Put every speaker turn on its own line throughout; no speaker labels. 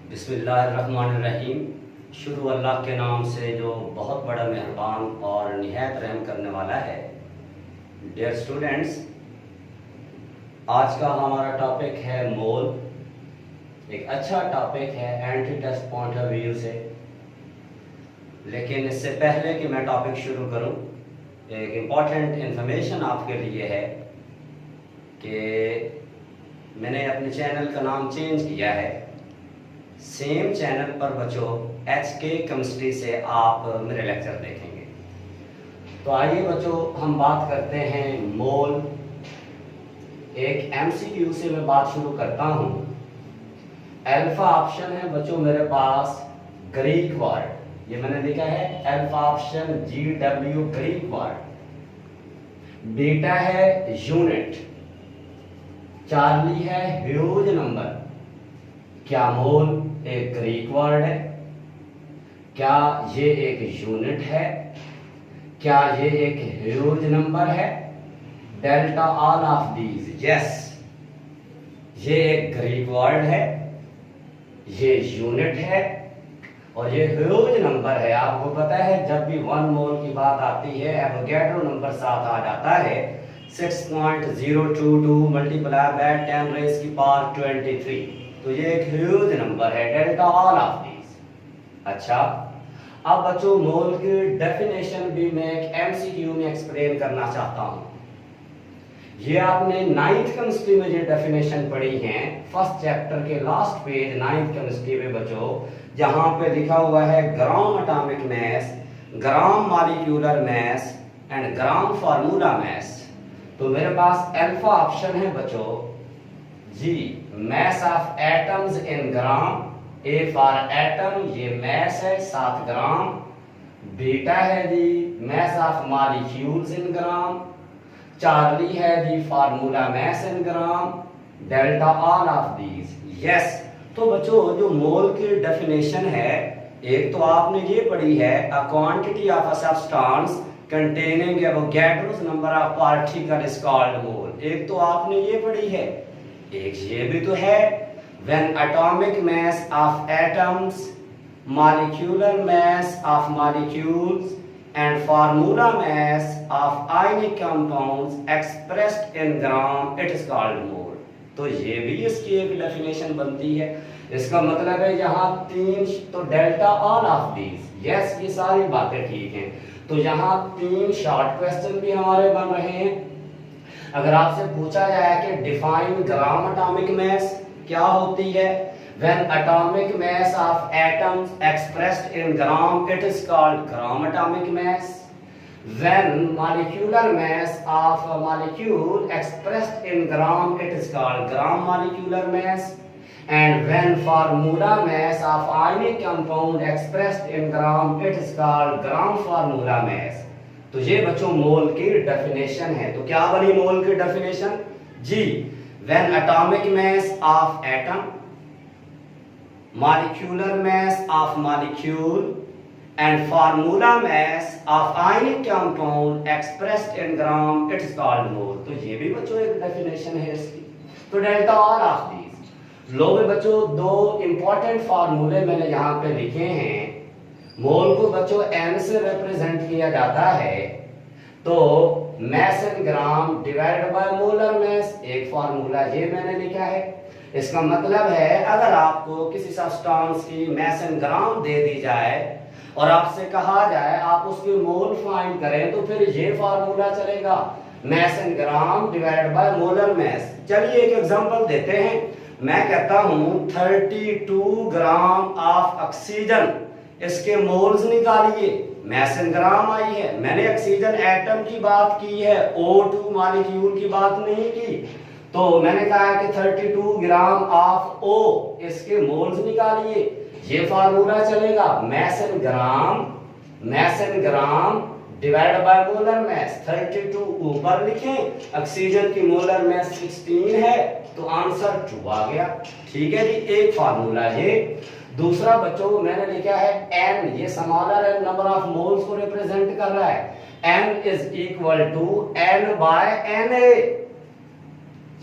बिस्मिल्लाहिर्रहमानिर्रहीम। शुरू अल्लाह के नाम से जो बहुत बड़ा मेहरबान और निहायत रहम करने वाला है। डियर स्टूडेंट्स, आज का हमारा टॉपिक है मोल। एक अच्छा टॉपिक है anti test point of view से। लेकिन इससे पहले कि मैं टॉपिक शुरू करूं, एक इम्पॉर्टेंट इंफॉर्मेशन आपके लिए है कि मैंने अपने चैनल का नाम चेंज किया है। सेम चैनल पर बच्चों HK केमिस्ट्री से आप मेरे लेक्चर देखेंगे। तो आइए बच्चों हम बात करते हैं मोल। एक MCQ से मैं बात शुरू करता हूं। अल्फा ऑप्शन है बच्चों मेरे पास ग्रीक वर्ड, ये मैंने लिखा है alpha option GW Greek word. Beta है यूनिट, चार्ली है ह्यूज नंबर। क्या मोल एक ग्रीक वर्ड है? क्या ये एक यूनिट है? क्या ये एक ह्यूज नंबर है? Delta all of these, yes. ये एक ग्रीक वर्ड है, ये यूनिट है और ये ह्यूज नंबर है। आपको पता है जब भी 1 मोल की बात आती है एवोगैड्रो नंबर साथ आ जाता है 6.022 मल्टीप्लाई बाय 10 रेज़ की पावर 23। तो ये एक ह्यूज नंबर है, डेल्टा ऑल ऑफ दीज। अच्छा, अब बच्चों मोल की डेफिनेशन भी मैं एक MCQ में एक्सप्लेन करना चाहता हूं। ये आपने 9th केमिस्ट्री में ये डेफिनेशन पढ़ी है, फर्स्ट चैप्टर के लास्ट पेज 9th केमिस्ट्री में बच्चों, जहां पे लिखा हुआ है gram atomic mass, gram molecular mass and gram formula mass. तो मेरे पास अल्फा ऑप्शन है बच्चों जी, mass of atoms in gram, A for atom, ये mass है 7 ग्राम। बीटा है जी mass of molecules in gram. Charlie है जी formula mass in gram. Delta all of these, yes. तो बच्चों जो मोल की डेफिनेशन है, एक तो आपने ये पढ़ी है a quantity of a substance containing Avogadro's number of particles is called mole। एक तो आपने ये पढ़ी है, एक ये भी तो है when atomic mass of atoms, molecular mass of molecules and formula mass of ionic compounds expressed in gram, it is called mole। तो ये भी इसकी एक डेफिनेशन बनती है। इसका मतलब है यहाँ 3 तो delta all of these, yes, ये सारी बातें ठीक हैं। तो यहाँ 3 शॉर्ट क्वेश्चन भी हमारे बन रहे हैं। अगर आपसे पूछा जाए कि डिफाइन ग्राम एटॉमिक मास क्या होती है, when atomic mass of atoms expressed in gram it is called gram atomic mass. When molecular mass of a molecule expressed in gram it is called gram molecular mass. And when formula mass of ionic compound expressed in gram it is called gram formula mass. तो ये बच्चों मोल की definition है। तो क्या बनी mole की definition जी, when atomic mass of atom, molecular mass of molecule and formula mass of ionic compound expressed in gram it is called mole. तो ये भी बच्चों एक डेफिनेशन है इसकी। तो डेल्टा ऑल ऑफ दीज। लो में बच्चों 2 इंपॉर्टेंट फार्मूले मैंने यहां पे लिखे हैं। मोल को बच्चों m से रिप्रेजेंट किया जाता है, तो mass in gram divided by molar मास, एक फार्मूला ये मैंने लिखा है। इसका मतलब है अगर आपको किसी सब्सटेंस की mass in ग्राम दे दी जाए और आपसे कहा जाए आप उसके मोल फाइंड करें, तो फिर ये फार्मूला चलेगा, mass in gram divided by molar मास। चलिए एक एग्जांपल देते हैं। मैं कहता हूं 32 ग्राम ऑफ ऑक्सीजन, इसके मोल्स निकालिए। mass in ग्राम आई है, मैंने ऑक्सीजन एटम की बात की है, O2 मॉलिक्यूल की बात नहीं की। तो मैंने कहा कि 32 ग्राम ऑफ O, इसके मोल्स निकालिए। ये फार्मूला चलेगा, mass in gram divide by molar मास। 32 ऊपर लिखें, ऑक्सीजन की मोलर मास 16 है, तो आंसर 2 आ गया। ठीक है जी, एक फार्मूला है। दूसरा बच्चों को मैंने लिखा है n, ये स्मॉलर नंबर ऑफ मोल्स को रिप्रेजेंट कर रहा है। n is equal to n by Na।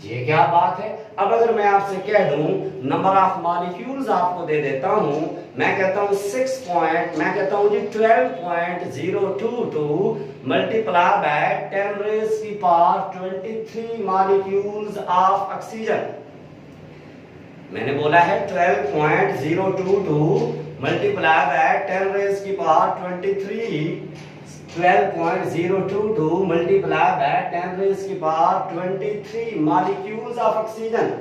ये क्या बात है। अब अगर मैं आपसे कह दूं नंबर ऑफ मॉलिक्यूल्स आपको दे देता हूं, मैं कहता हूं 12.022 मल्टीप्लाई बाय 10 रेज़ की पावर 23 मॉलिक्यूल्स ऑफ ऑक्सीजन। मैंने बोला है 12.022 मल्टीप्लाई बाय 10 रेज़ की पावर 23, 12.022 मल्टीप्लाई बाय 10 रेज़ की पावर 23 मॉलिक्यूल्स ऑफ ऑक्सीजन।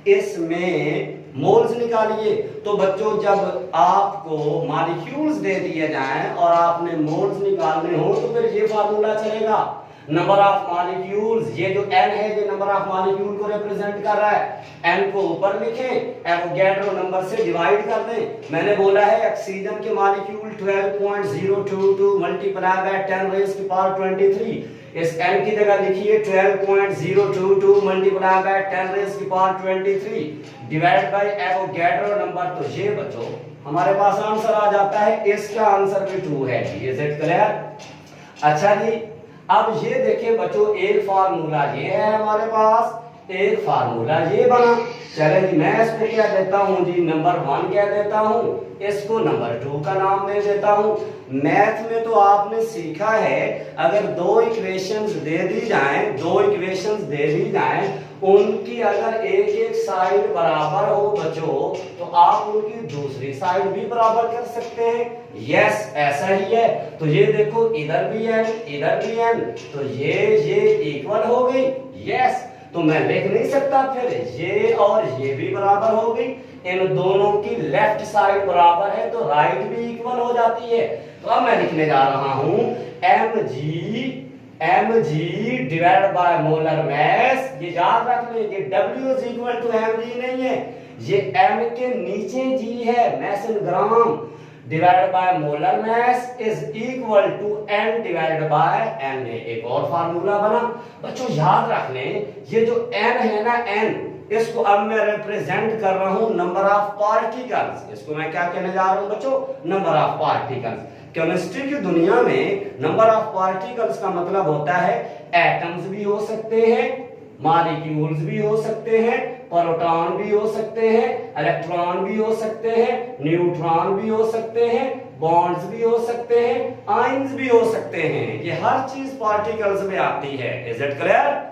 इसमें मोल्स निकालिए। तो बच्चों जब आपको मॉलिक्यूल्स दे दिए जाएं और आपने मोल्स निकालने हो तो फिर ये फार्मूला चलेगा, नंबर ऑफ मॉलिक्यूल्स, ये जो n है ये नंबर ऑफ मॉलिक्यूल को रिप्रेजेंट कर रहा है, n को ऊपर लिखें, एवोगैड्रो नंबर से डिवाइड कर दें। मैंने बोला है ऑक्सीजन के मॉलिक्यूल 12.022 मल्टीप्लाई बाय 10 रेज़ की पावर 23, इस n की जगह लिखिए 12.022 मल्टीप्लाई बाय 10 रेज़ की power 23 divide by Avogadro number. तो ये बच्चों हमारे पास आंसर आ जाता है, इसका आंसर भी 2 है। Is it clear? अच्छा जी, अब ये देखिए बच्चों, एक फार्मूला ये है हमारे पास, एक फार्मूला ये बना। चले जी, मैं इसको क्या देता हूं जी, नंबर 1 कह देता हूं, इसको नंबर 2 का नाम दे देता हूं। मैथ में तो आपने सीखा है, अगर दो इक्वेशंस दे दी जाएं, उनकी अगर एक एक साइड बराबर हो बच्चों, तो आप उनकी दूसरी साइड भी बराबर कर सकते हैं। यस, ऐसा ही है। तो ये देखो, इधर भी n, इधर भी n, तो ये इक्वल हो गई। यस, तो मैं लिख नहीं सकता फिर ये और ये भी बराबर हो गई, इन दोनों की लेफ्ट साइड बराबर है तो राइट भी इक्वल हो जाती है। तो अब मैं लिखने जा रहा हूं mg divide by molar mass. ये याद रख लें, ये W is equal to mg नहीं है, ये m के नीचे g है, mass in gram, divide by molar mass is equal to n divide by n। एक और फार्मूला बना बच्चों, याद रख लें, ये जो n है ना, n, इसको अब मैं रिप्रेजेंट कर रहा हूं नंबर ऑफ पार्टिकल्स। इसको मैं क्या कहने जा रहा हूं बच्चों, नंबर ऑफ पार्टिकल्स। केमिस्ट्री की दुनिया में नंबर ऑफ पार्टिकल्स का मतलब होता है एटम्स भी हो सकते हैं, मॉलिक्यूल्स भी हो सकते हैं, प्रोटॉन भी हो सकते हैं, इलेक्ट्रॉन भी हो सकते हैं, न्यूट्रॉन भी हो सकते हैं, बॉन्ड्स भी हो सकते हैं, आयंस भी हो सकते हैं। ये हर चीज पार्टिकल्स में आती है। Is it clear?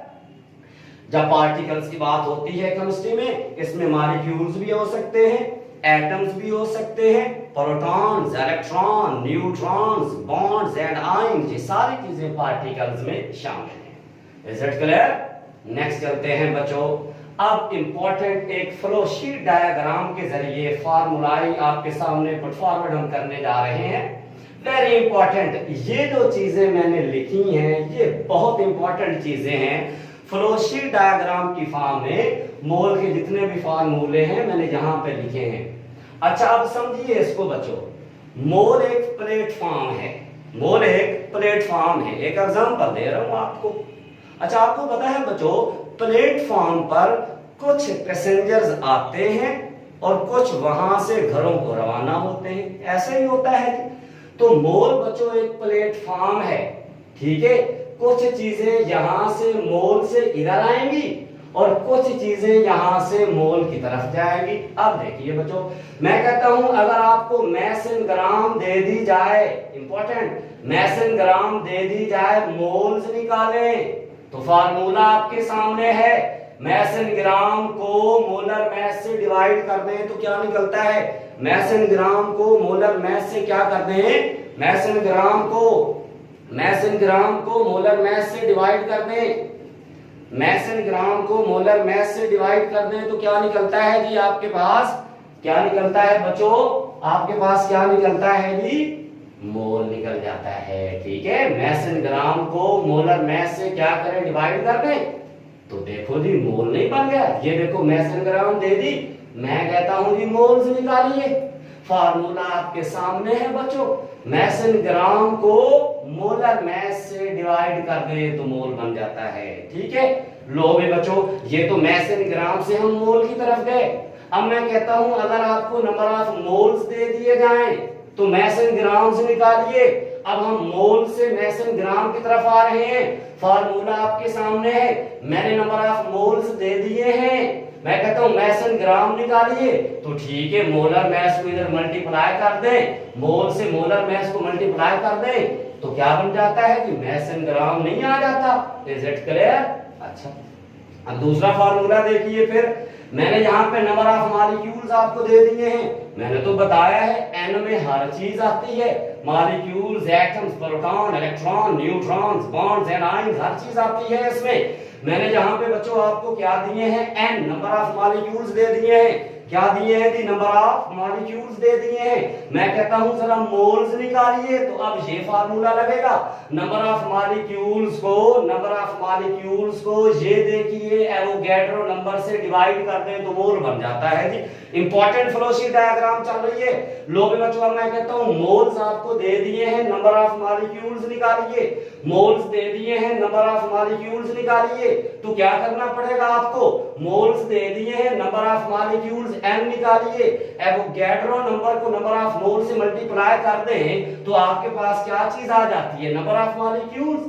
जब पार्टिकल्स की बात होती है केमिस्ट्री में, इसमें मॉलिक्यूल्स भी हो सकते हैं, एटम्स भी हो सकते हैं, protons, electron, neutrons, bonds and ions, ये सारी चीजें पार्टिकल्स में शामिल हैं। Is it clear? नेक्स्ट चलते हैं बच्चों, अब इंपॉर्टेंट एक फ्लो शीट डायग्राम के जरिए फार्मूलाई आपके सामने पुट फॉरवर्ड हम करने जा रहे हैं। वेरी इंपॉर्टेंट, ये जो चीजें मैंने लिखी हैं ये बहुत इंपॉर्टेंट चीजें हैं। फ्लो शीट डायग्राम की फॉर्म में मोल के जितने भी फार्मूले हैं मैंने यहां पे लिखे हैं। अच्छा, अब समझिए इसको बच्चों, मोल एक प्लेटफॉर्म है, मोल एक प्लेटफॉर्म है। एक एग्जांपल दे रहा हूं आपको। अच्छा, आपको पता है बच्चों, प्लेटफॉर्म पर कुछ पैसेंजर्स आते हैं और कुछ वहां से घरों को रवाना होते हैं, ऐसा ही होता है। तो मोल बच्चों एक प्लेटफॉर्म है, ठीक है। कुछ चीजें यहां से मोल से इधर आएंगी और कुछ चीजें यहां से मोल की तरफ जाएंगी। अब देखिए बच्चों, मैं कहता हूं अगर आपको मैसन ग्राम दे दी जाए, इंपॉर्टेंट, मैसन ग्राम दे दी जाए, मोल्स निकालें, तो फार्मूला आपके सामने है। मैसन ग्राम को मोलर मास से डिवाइड कर दें तो क्या निकलता है, मैसन ग्राम को मोलर मास से क्या कर दें, मैसन ग्राम को मोलर मास से डिवाइड कर दें, मैसन ग्राम को मोलर मास से डिवाइड कर दें तो क्या निकलता है जी, आपके पास क्या निकलता है बच्चों, आपके पास क्या निकलता है जी, मोल निकल जाता है। ठीक है, मैसन ग्राम को मोलर मास से क्या करें, डिवाइड कर दें, तो देखो जी मोल नहीं बन गया। ये देखो मैसन ग्राम दे दी, मैं कहता हूं जी मोल्स निकालिए। फार्मूला आपके सामने है बच्चों, मैसन ग्राम को मोलर मास से डिवाइड कर दे तो मोल बन जाता है। ठीक है, लो भी बच्चों, ये तो मैसन ग्राम से हम मोल की तरफ गए। अब मैं कहता हूं अगर आपको नंबर ऑफ मोल्स दे दिए जाएं तो मैसन ग्राम से निकालिए। अब हम मोल से मेसन ग्राम की तरफ आ रहे हैं। फार्मूला आपके सामने है, मैंने नंबर ऑफ मोल्स दे दिए हैं। मैं कहता हूं मेसन ग्राम निकालिए, तो ठीक है मोलर मैस को इधर मल्टीप्लाई कर दें, मोल से मोलर मैस को मल्टीप्लाई कर दें, तो क्या बन जाता है कि मेसन ग्राम नहीं आ जाता। Is it clear? अच्छा, अब दूसरा फार्मूला देखिए। फिर मैंने यहाँ पे नंबर ऑफ मॉलिक्यूल्स आपको दे दिए हैं। मैंने तो बताया है एन में हर चीज आती है, molecules, atoms, proton, electron, neutrons, bonds, anions, हर चीज आती है इसमें। मैंने यहाँ पे बच्चों आपको क्या दिए हैं, एन नंबर ऑफ मॉलिक्यूल्स दे दिए हैं। क्या दिए हैं? नंबर ऑफ मॉलिक्यूल्स दे दिए हैं। मैं कहता हूं जरा मोल्स निकालिए, तो अब ये फार्मूला लगेगा। नंबर ऑफ मॉलिक्यूल्स को ये देखिए एवोगैड्रो नंबर से डिवाइड कर दें तो मोल बन जाता है जी। इंपॉर्टेंट फ्लोशीट डायग्राम चल रही है। लो भी बच्चों, मैं कहता हूं मोल्स आपको दे दिए हैं, नंबर ऑफ मॉलिक्यूल्स निकालिए। मोल्स दे दिए हैं, नंबर ऑफ मॉलिक्यूल्स निकालिए। तो क्या करना पड़ेगा आपको? मोल्स दे दिए हैं, नंबर ऑफ मॉलिक्यूल्स n निकालिए। एवोगैड्रो नंबर को नंबर ऑफ मोल से मल्टीप्लाई कर दें तो आपके पास क्या चीज आ जाती है? Number of molecules.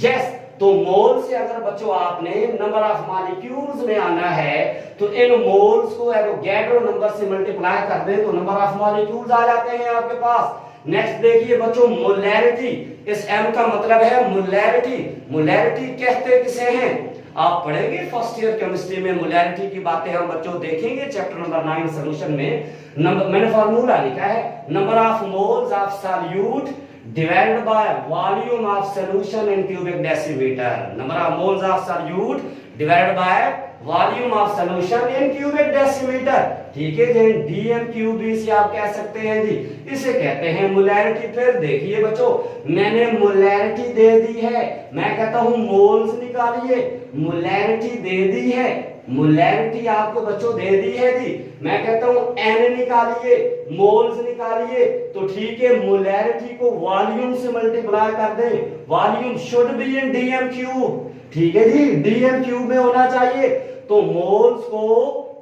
यस, तो मोल से अगर बच्चों आपने नंबर ऑफ मॉलिक्यूल्स में आना है तो इन मोल्स को एवोगैड्रो नंबर से मल्टीप्लाई कर दें तो नंबर ऑफ मॉलिक्यूल्स आ जाते हैं आपके पास। नेक्स्ट देखिए बच्चों, मोलैरिटी। इस m का मतलब है मोलैरिटी। मोलैरिटी कहते किसे हैं? आप पढ़ेंगे फर्स्ट ईयर केमिस्ट्री में, मोलैरिटी की बातें हम बच्चों देखेंगे चैप्टर नंबर 9 सॉल्यूशन में। मैंने फार्मूला लिखा है, number of moles of solute divided by volume of solution in cubic decimeter. Number of moles of solute divided by volume of solution in cubic decimeter. ठीक है जी, dm³ से आप कह सकते हैं जी, इसे कहते हैं मोलैरिटी। फिर देखिए बच्चों, मैंने मोलैरिटी दे दी है, मैं कहता हूं मोल्स निकालिए। मोलैरिटी दे दी है, मोलैरिटी आपको बच्चों दे दी है जी। मैं कहता हूं n निकालिए, मोल्स निकालिए। तो ठीक है, मोलैरिटी को वॉल्यूम से मल्टीप्लाई कर दें। Volume should be in dm³। ठीक है जी, dm³ में होना चाहिए। तो मोल्स को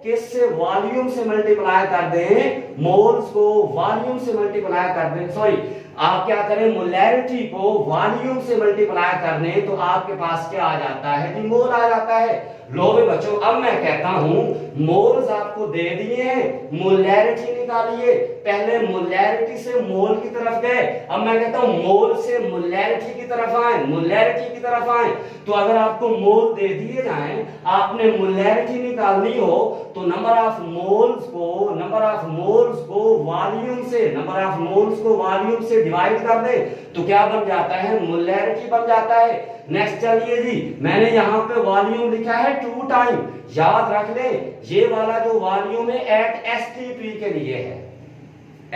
किससे? वॉल्यूम से मल्टीप्लाई कर दें। मोल्स को वॉल्यूम से मल्टीप्लाई कर दें, सॉरी आप क्या करें, मोलैरिटी को वॉल्यूम से मल्टीप्लाई कर दें तो आपके पास क्या आ जाता है जी? मोल आ जाता है। लो भी बच्चों, अब मैं कहता हूं मोल्स आपको दे दिए हैं, मोलैरिटी निकालिए। पहले मोलैरिटी से मोल की तरफ गए, अब मैं कहता हूं मोल से मोलैरिटी की तरफ आए, मोलैरिटी की तरफ आए। तो अगर आपको मोल दे दिए जाएं, आपने मोलैरिटी निकालनी हो तो नंबर ऑफ मोल्स को वॉल्यूम से डिवाइड कर दे तो क्या बन जाता है? मोलैरिटी बन जाता है। नेक्स्ट चलिए जी, मैंने यहाँ पे वॉल्यूम लिखा है 2 टाइम। याद रख ले, ये वाला जो वॉल्यूम है एट एसटीपी के लिए है,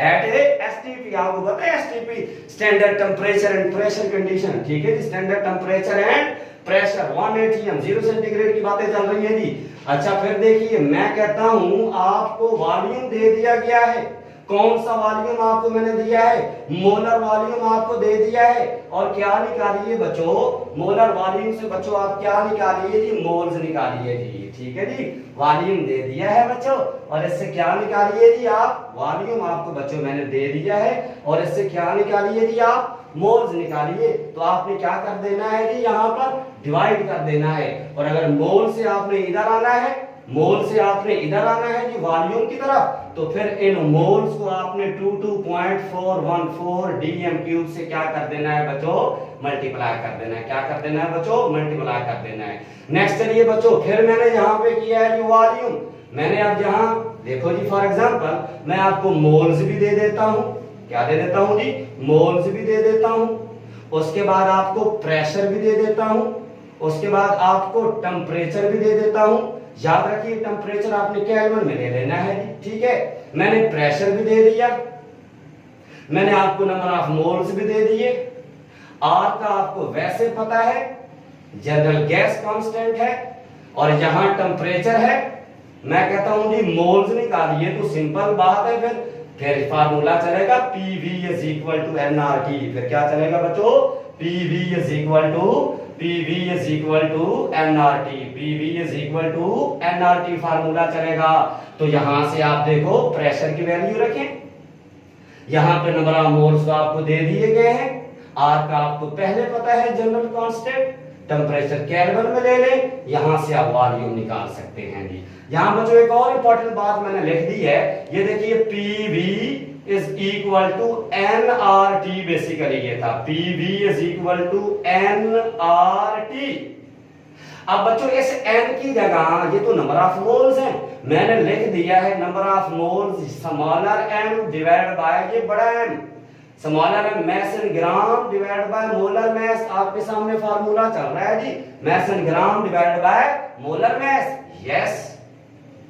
एट एसटीपी। आपको पता है STP standard temperature and pressure condition. ठीक है जी, standard temperature and pressure 1 atm 0 centigrade की बातें चल रही है जी। अच्छा फिर देखिए, मैं कहता हूं आपको वॉल्यूम दे दिया गया है। कौन सा वॉल्यूम आपको मैंने दिया है? मोलर वॉल्यूम आपको दे दिया है। और क्या निकालिए बच्चों? मोलर वॉल्यूम से बच्चों आप क्या निकालिए जी? मोल्स निकालिए जी। ठीक है जी, वॉल्यूम दे दिया है बच्चों, और इससे क्या निकालिए जी आप? वॉल्यूम आपको बच्चों मैंने दे दिया है और इससे क्या निकालिए जी आप? मोल्स निकालिए। तो आपने क्या कर देना है जी? यहाँ पर डिवाइड कर देना है। और अगर मोल से आपने इधर आना है, मोल से आपने इधर आना है जी वॉल्यूम की तरफ, तो फिर इन मोल्स को आपने 22.414 dm³ से क्या कर देना है बच्चों? मल्टीप्लाई कर देना है। क्या कर देना है बच्चों? मल्टीप्लाई कर देना है। नेक्स्ट चलिए बच्चों, फिर मैंने यहाँ पे किया है जी वॉल्यूम। मैंने अब यहाँ देखो जी, फॉर एग्जांपल मैं आपको मोल्स भी दे देता हूँ। क्या दे देता हूँ जी? मोल्स भी दे देता हूँ। उसके बाद आपको प्रेशर भी दे देता हूँ। उसके बाद आपको टेम्परेचर भी दे देता हूँ। याद रखिए टेम्परेचर आपने केल्विन में ले लेना है। ठीक है, मैंने प्रेशर भी दे दिया, मैंने आपको नंबर ऑफ मोल्स भी दे दिए। आर का आपको वैसे पता है, जनरल गैस कांस्टेंट है, और यहां टेम्परेचर है। मैं कहता हूं जी मोल्स निकालिए, तो सिंपल बात है, फिर फार्मूला चलेगा PV = nRT। फिर क्या चलेगा बच्चों? PV = nRT फार्मूला चलेगा। तो यहां से आप देखो प्रेशर की वैल्यू रखें, यहां पे नंबर ऑफ मोल्स आपको दे दिए गए हैं, आर का आपको पहले पता है जनरल कांस्टेंट, टेम्परेचर केल्विन में ले लें, यहां से आप वॉल्यूम निकाल सकते हैं जी। यहां बच्चों एक और इंपॉर्टेंट बात मैंने लिख दी है, ये देखिए PV is equal to nRT, basically ये था PV is equal to nRT। अब बच्चों इस n की जगह, ये तो नंबर ऑफ मोल्स हैं, मैंने लिख दिया है number of moles smaller m divide by ये बड़ा M, smaller m mass in gram divide by molar mass. आपके सामने फार्मूला चल रहा है जी, mass in gram divide by molar mass. Yes,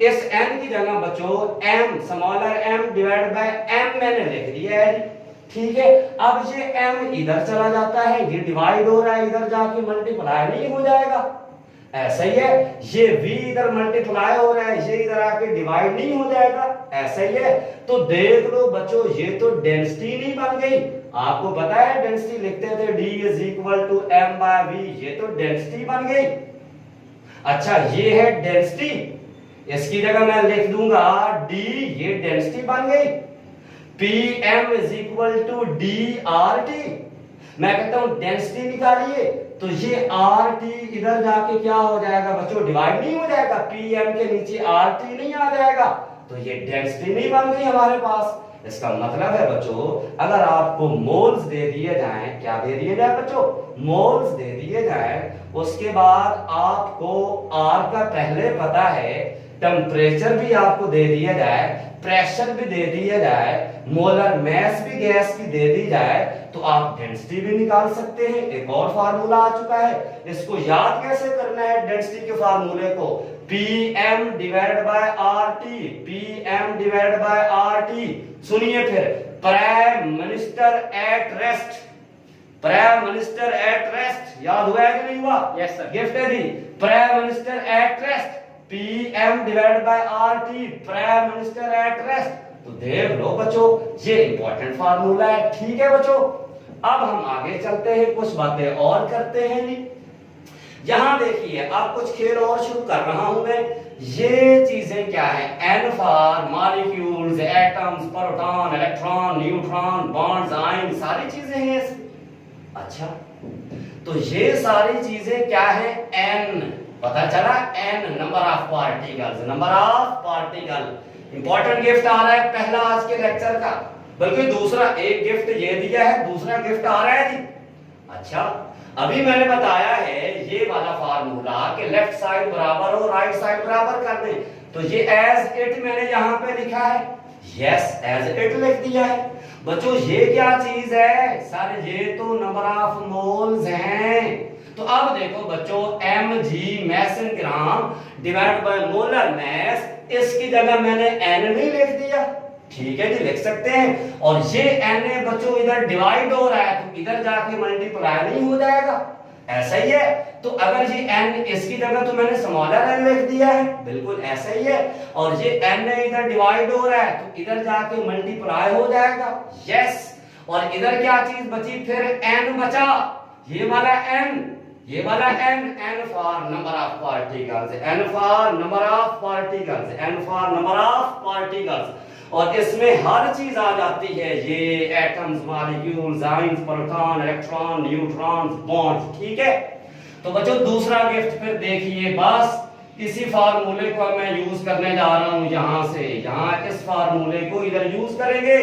इस n की जगह बच्चों m smaller m divide by m मैंने लिख दिया है जी, ठीक है। अब ये m इधर चला जाता है, ये डिवाइड हो रहा है, इधर जाके मल्टीप्लाई नहीं हो जाएगा, ऐसा ही है। ये v इधर मल्टीप्लाई हो रहा है, ये इधर आके डिवाइड नहीं हो जाएगा, ऐसा ही है। तो देख लो बच्चों, ये तो डेंसिटी नहीं बन गई। आपको पता है डेंसिटी लिखते थे d is equal to m by v, ये तो डेंसिटी बन गई। अच्छा, ये है डेंसिटी, इसकी जगह मैं लिख दूंगा d, ये डेंसिटी बन गई। Pm is equal to dRT, मैं कहता हूं डेंसिटी निकालिए, तो ये RT इधर जाके क्या हो जाएगा बच्चों, डिवाइड नहीं हो जाएगा, Pm के नीचे RT नहीं आ जाएगा, तो ये डेंसिटी नहीं बन गई हमारे पास। इसका मतलब है बच्चों, अगर आपको मोल्स दे दिए जाएं, क्या दे दिए जाए बच्चों, मोल्स दे दिए जाएं, उसके बाद आपको R का पहले पता है, टेम्परेचर भी आपको दे दिया जाए, प्रेशर भी दे दिया जाए, मोलर मैस भी गैस की दे दी जाए, तो आप डेंसिटी भी निकाल सकते हैं। एक और फार्मूला आ चुका है, इसको याद कैसे करना है डेंसिटी के फार्मूले को, Pm divide by RT, Pm divide by RT। सुनिए फिर, prime minister at rest, prime minister at rest, याद हुआ है कि नहीं हुआ?
यस सर,
गिफ्ट है दी, prime minister at rest, Pm divide by RT, prime minister at rest. तो देख लो बच्चों, ये इंपॉर्टेंट फार्मूला है, ठीक है बच्चों। अब हम आगे चलते हैं, कुछ बातें और करते हैं जी। यहां देखिए, अब कुछ खेल और शुरू कर रहा हूं मैं। ये चीजें क्या है, N for molecules, atoms, proton, electron, neutron, bonds, ion, सारी चीजें हैं इसमें। अच्छा, तो ये सारी चीजें क्या है, N, पता चला N number of particles, number of particle. Important गिफ्ट आ रहा है पहला आज के लेक्चर का, बल्कि दूसरा, एक गिफ्ट ये दिया है, दूसरा गिफ्ट आ रहा है जी। अच्छा, अभी मैंने बताया है ये वाला फार्मूला कि लेफ्ट साइड बराबर हो, राइट साइड बराबर कर दें, तो ये एज इट मैंने यहां पे लिखा है, यस एज इट लिख दिया है। बच्चों ये क्या चीज है सर, ये तो नंबर ऑफ मोल्स हैं। तो अब देखो बच्चों, mg mass in gram divide by molar mass, इसकी जगह मैंने n नहीं लिख दिया, ठीक है जी, लिख सकते हैं। और ये n बच्चों इधर डिवाइड हो रहा है, तो इधर जाके मल्टीप्लाई नहीं हो जाएगा, ऐसा ही है। तो अगर ये n, इसकी जगह तो मैंने स्मॉलर n लिख दिया है, बिल्कुल ऐसा ही है। और ये n इधर डिवाइड हो रहा है, तो इधर जाके मल्टीप्लाई हो जाएगा, यस। और इधर क्या चीज बची, फिर n बचा, ये वाला n, ये वाला n, n for number of particles, n for number of particles, n for number of particles. और इसमें हर चीज आ जाती है, ये atoms, molecules, ions, proton, electron, neutrons, bonds, ठीक है। तो बच्चों दूसरा गिफ्ट फिर देखिए, बस इसी फार्मूले को मैं यूज करने जा रहा हूं, यहां से यहां इस फार्मूले को इधर यूज करेंगे।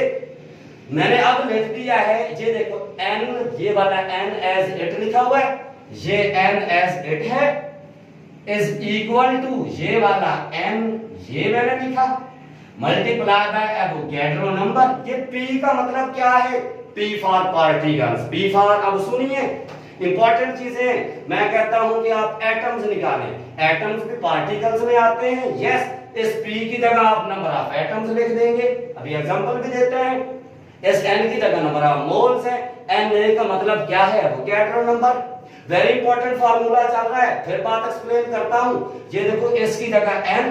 मैंने अब लिख दिया है, ये देखो n, ये वाला n एज इट लिखा हुआ है, ये n एज इट है, इज इक्वल टू ये वाला n, ये मैंने लिखा, मल्टीप्लाई बाय एवोगैड्रो नंबर। ये p का मतलब क्या है, p for particles, p for, अब सुनिए इंपॉर्टेंट चीजें, मैं कहता हूं कि आप एटम्स निकालें, एटम्स भी पार्टिकल्स में आते हैं, यस। इस p की जगह आप नंबर ऑफ एटम्स लिख देंगे। अभी एग्जांपल भी देते हैं, इस n की जगह नंबर ऑफ मोल्स है, Na का मतलब क्या है, Avogadro number. Very important formula चल रहा है, फिर बात एक्सप्लेन करता हूं। ये देखो, इसकी जगह n,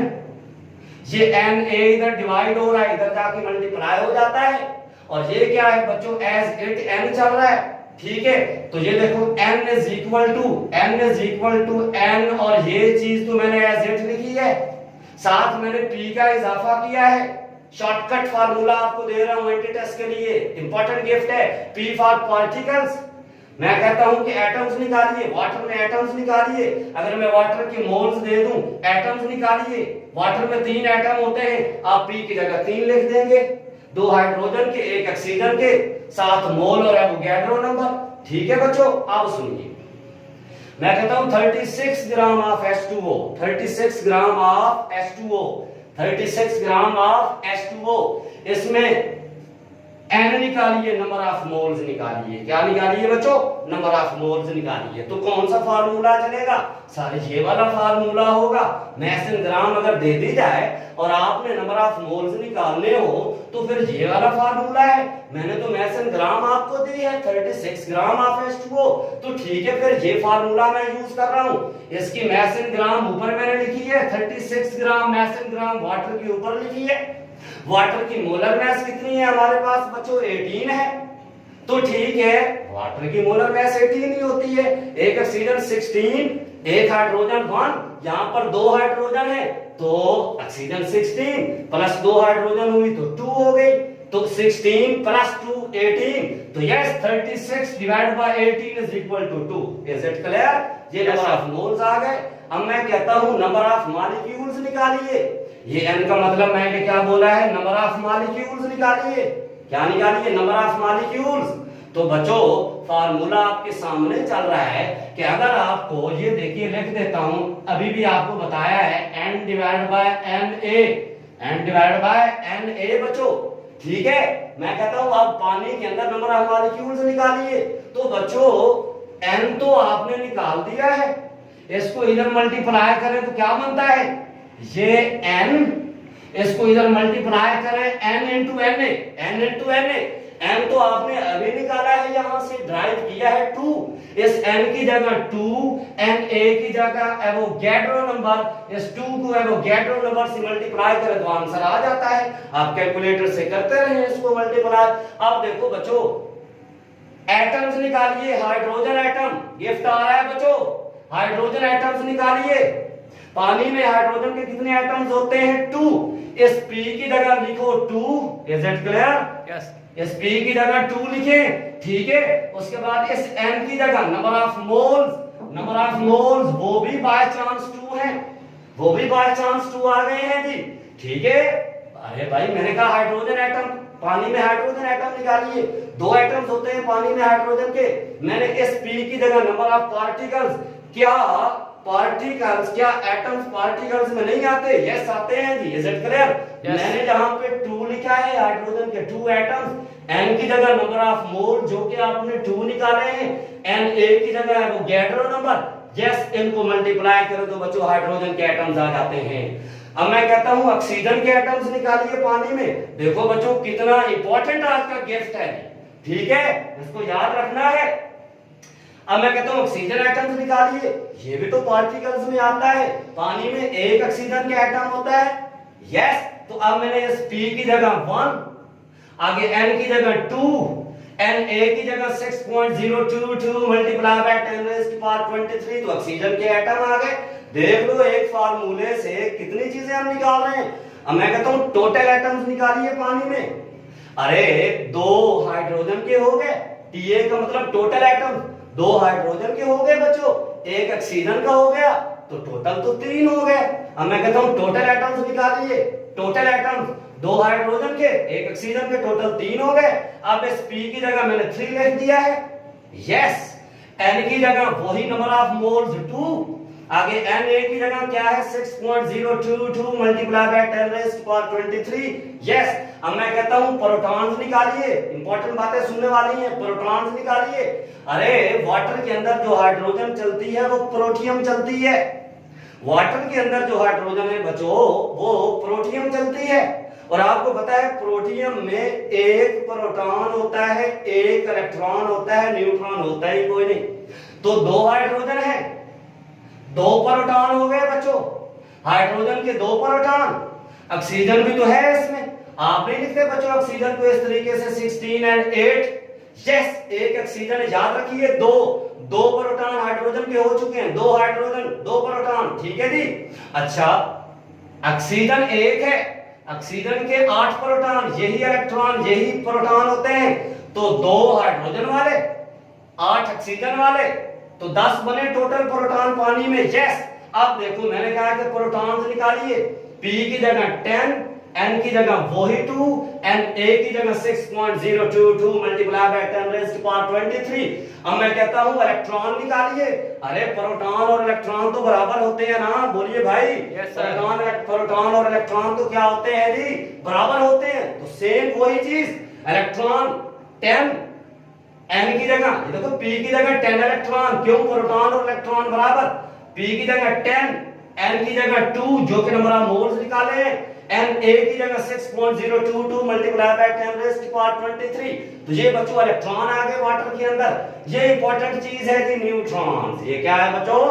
ये Na इधर डिवाइड हो रहा है, इधर जाके मल्टीप्लाई हो जाता है। और ये क्या है बच्चों, एज इट n चल रहा है, ठीक है। तो ये देखो n is equal to n, और ये चीज तो मैंने एज इट लिखी है, साथ मैंने p का इजाफा किया है। शॉर्टकट फार्मूला आपको दे रहा हूं एंटी टेस्ट के लिए, इंपॉर्टेंट गिफ्ट है, p फॉर पार्टिकल्स, मैं कहता हूं कि एटम्स निकालिए, वाटर में एटम्स निकालिए। अगर मैं वाटर की मोल्स दे दूं, एटम्स निकालिए। वाटर में 3 एटम होते हैं, आप पी की जगह 3 लिख देंगे, 2 हाइड्रोजन के 1 ऑक्सीजन के, 7 मोल और एवोगैड्रो नंबर। ठीक है बच्चों, अब सुनिए, मैं कहता हूं 36 gram of H2O, 36 gram of H2O, 36 gram of H2O। इसमें n निकालिए, नंबर ऑफ मोल्स निकालिए। क्या निकालिए बच्चों? नंबर ऑफ मोल्स निकालिए। तो कौन सा फार्मूला चलेगा? सारे ये वाला फार्मूला होगा। मैसन ग्राम अगर दे दी जाए और आपने नंबर ऑफ मोल्स निकालने हो तो फिर ये वाला फार्मूला है। मैंने तो मैसन ग्राम आपको दी है 36 ग्राम ऑफ H2O, तो ठीक है, फिर ये फार्मूला मैं यूज कर रहा हूं। इसकी मैसन ग्राम ऊपर मैंने लिखी है, 36 ग्राम मैसन ग्राम वाटर के ऊपर लिखी है। वाटर की मोलर मैस कितनी है हमारे पास बच्चों? 18 है। तो ठीक है, वाटर की मोलर मैस 18 ही होती है। एक ऑक्सीजन 16, एक हाइड्रोजन 1, यहां पर 2 हाइड्रोजन है तो ऑक्सीजन 16 प्लस 2 हाइड्रोजन हुई तो 2 हो गई। तो 16 प्लस 2 18, तो yes 36 divide by 18 is equal to 2। Is it clear? ये नंबर ऑफ मोल्स आ गए। अब मैं कहता हूं नंबर ऑफ मॉलिक्यूल्स निकालिए। ये n का मतलब मैंने क्या बोला है? नंबर ऑफ मॉलिक्यूल्स निकालिए। क्या निकालिए? Number of molecules. तो बच्चों फार्मूला आपके सामने चल रहा है कि अगर आपको ये देखिए लिख देता हूं, अभी भी आपको बताया है n divide bye Na, n divide bye Na बच्चों। ठीक है, मैं कहता हूं अब पानी के अंदर नंबर ऑफ मॉलिक्यूल्स निकालिए। तो बच्चों n तो आपने निकाल दिया है, इसको इधर मल्टीप्लाई करें तो क्या बनता है? ये n, इसको इधर मल्टीप्लाई करें n into Na, n into Na। n तो आपने अभी निकाला है, यहां से ड्राइव किया है 2। इस n की जगह 2, Na की जगह एवोगैड्रो नंबर, इस 2 को एवोगैड्रो नंबर से मल्टीप्लाई करें तो आंसर आ जाता है। आप कैलकुलेटर से करते रहे इसको मल्टीप्लाई। अब देखो बच्चों एटम्स निकालिए, हाइड्रोजन एटम गिफ्ट आ रहा है बच्चों, हाइड्रोजन एटम्स निकालिए। पानी में हाइड्रोजन के कितने एटम्स होते हैं? 2। इस P की जगह लिखो 2। Is it clear? यस। इस P की जगह 2 लिखे, ठीक है। उसके बाद इस N की जगह number of moles, number of moles वो भी बाय चांस 2 है, वो भी बाय चांस 2 आ गए हैं जी। ठीक है, अरे भाई मैंने कहा हाइड्रोजन एटम, पानी में हाइड्रोजन एटम निकालिए। 2 एटम्स होते हैं पानी में हाइड्रोजन के। मैंने इस P की जगह नंबर ऑफ पार्टिकल्स, क्या पार्टिकल्स, क्या एटम्स पार्टिकल्स में नहीं आते? यस आते हैं जी। Is it clear? मैंने जहां पे 2 लिखा है हाइड्रोजन के 2 एटम्स, n की जगह नंबर ऑफ मोल जो कि आपने 2 निकाले हैं, Na की जगह एवोगैड्रो नंबर, यस इनको मल्टीप्लाई करो तो बच्चों हाइड्रोजन के एटम्स आ जाते हैं। अब मैं कहता हूं ऑक्सीजन के एटम्स निकालिए पानी में। देखो बच्चों कितना इंपॉर्टेंट आज का गिफ्ट है, ठीक है, इसको याद रखना है। अब मैं कहता हूं ऑक्सीजन एटम्स निकालिए, ये भी तो पार्टिकल्स में आता है। पानी में एक ऑक्सीजन का एटम होता है, यस। तो अब मैंने इस P की जगह 1, आगे N की जगह 2, Na की जगह 6.022 मल्टीप्लाई बाय 10⁻23, तो ऑक्सीजन के एटम आ गए। देख लो एक फार्मूले से कितनी चीजें हम निकाल रहे हैं। अब मैं कहता हूं टोटल एटम्स निकालिए पानी में। अरे 2 हाइड्रोजन के हो गए, Ta का मतलब टोटल एटम 2 हाइड्रोजन के हो गए बच्चों, 1 ऑक्सीजन का हो गया, तो टोटल तो 3 हो गए। अब मैं कहता हूं टोटल एटम्स निकालिए। टोटल एटम्स 2 हाइड्रोजन के 1 ऑक्सीजन के, टोटल 3 हो गए। अब इस P की जगह मैंने 3 लिख दिया है, यस। N की जगह वही नंबर ऑफ मोल्स 2, आगे Na की जगह क्या है? 6.022 मल्टीप्लाई बाय 10⁻23, यस। अब मैं कहता हूं प्रोटॉन्स निकालिए। इंपॉर्टेंट बातें सुनने वाली हैं, प्रोटॉन्स निकालिए। अरे वाटर के अंदर जो हाइड्रोजन चलती है वो प्रोटियम चलती है। वाटर के अंदर जो हाइड्रोजन है बच्चों वो प्रोटियम चलती है। और आपको पता है प्रोटियम में एक प्रोटॉन होता है, एक इलेक्ट्रॉन होता है, न्यूट्रॉन होता ही कोई नहीं। तो 2 हाइड्रोजन है, 2 प्रोटॉन हो गए बच्चों, हाइड्रोजन के 2 प्रोटॉन। ऑक्सीजन भी तो है इसमें, आप नहीं लिखते बच्चों ऑक्सीजन को इस तरीके से 16 और 8, यस। एक ऑक्सीजन याद रखिए, 2 प्रोटॉन हाइड्रोजन के हो चुके हैं, 2 हाइड्रोजन 2 प्रोटॉन, ठीक है जी। अच्छा ऑक्सीजन 1 है, ऑक्सीजन के 8 प्रोटॉन, यही इलेक्ट्रॉन यही प्रोटॉन होते हैं, तो 2 हाइड्रोजन वाले 8 ऑक्सीजन वाले, तो 10 बने टोटल प्रोटॉन पानी में। यस, अब देखो मैंने कहा कि प्रोटॉन्स निकालिए, P की जगह 10, N की जगह वही 2, Na की जगह 6.022 multiply by 10 raise to power 23। अब मैं कहता हूं इलेक्ट्रॉन निकालिए। अरे प्रोटॉन और इलेक्ट्रॉन तो बराबर होते हैं ना, बोलिए भाई। प्रोटॉन और इलेक्ट्रॉन तो क्या होते हैं जी, बराबर होते हैं। तो सेम वही चीज, इलेक्ट्रॉन 10 N की जगह, ये देखो P की जगह 10 इलेक्ट्रॉन, क्यों, प्रोटॉन और इलेक्ट्रॉन बराबर। P की जगह 10, N की जगह 2 जो कि नंबर ऑफ मोल्स निकाले हैं, Na की जगह 6.022 multiply by 10 raise to power 23। तो ये बच्चों इलेक्ट्रॉन आ गए वाटर के अंदर। ये इंपॉर्टेंट चीज है जी, न्यूट्रॉन्स। ये क्या है बच्चों,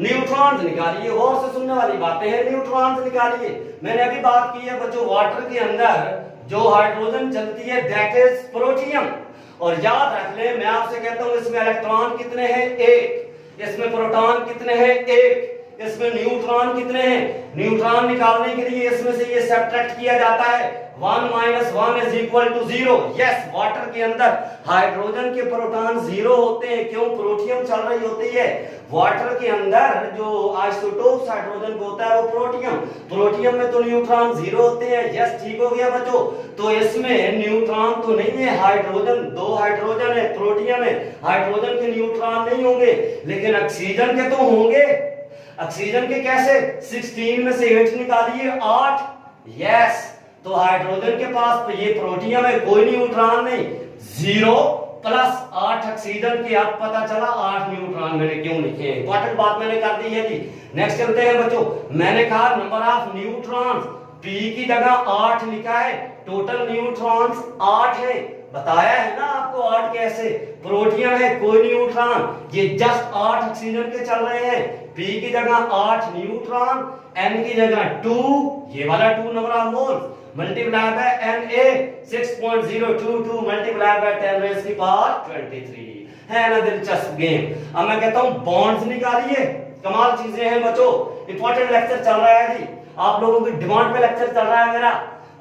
न्यूट्रॉन्स निकालिए। और से सुनने वाली बातें हैं, न्यूट्रॉन्स निकालिए। मैंने अभी बात की है बच्चों, वाटर के अंदर जो हाइड्रोजन चलती है दैट इज प्रोटियम। और याद रख ले, मैं आपसे कहता हूं इसमें इलेक्ट्रॉन कितने हैं, 1। इसमें प्रोटॉन कितने हैं, 1। इसमें न्यूट्रॉन कितने हैं, न्यूट्रॉन निकालने के लिए इसमें से ये सब्ट्रैक्ट किया जाता है, 1 - 1 is equal to 0। Yes, water के अंदर हाइड्रोजन के प्रोटॉन 0 होते हैं, क्यों, प्रोटियम चल रही होती है। वाटर के अंदर जो आइसोटोप्स हाइड्रोजन को होता है वो प्रोटियम, प्रोटियम में तो न्यूट्रॉन 0 होते हैं। यस, ठीक हो गया बच्चों। तो इसमें न्यूट्रॉन तो नहीं है, हाइड्रोजन, 2 हाइड्रोजन है, प्रोटियम है, हाइड्रोजन के न्यूट्रॉन नहीं होंगे, लेकिन ऑक्सीजन के तो होंगे। ऑक्सीजन के कैसे, 16 में से 8 निकालिए, 8। यस, तो हाइड्रोजन के पास ये प्रोटियम है, कोई न्यूट्रॉन नहीं, 0 प्लस 8 ऑक्सीजन के। अब पता चला 8 न्यूट्रॉन मैंने क्यों लिखे हैं, इंपॉर्टेंट बात मैंने कर दी है जी। नेक्स्ट चलते हैं बच्चों, मैंने कहा नंबर ऑफ न्यूट्रॉन्स, P की जगह 8 लिखा है, टोटल न्यूट्रॉन्स 8 है। बताया है ना आपको 8 कैसे, प्रोटियम है, कोई न्यूट्रॉन, ये जस्ट 8 ऑक्सीजन के चल रहे हैं। P की जगह 8 न्यूट्रॉन, N की जगह 2, ये वाला 2 number of moles, multiply by Na 6.022 multiply by 10 raise की पावर 23। है ना दिलचस्प गेम। अब मैं कहता हूं बॉन्ड्स निकालिए। कमाल चीजें हैं बच्चों, इंपॉर्टेंट लेक्चर चल रहा है जी, आप लोगों की डिमांड पे लेक्चर चल रहा है मेरा,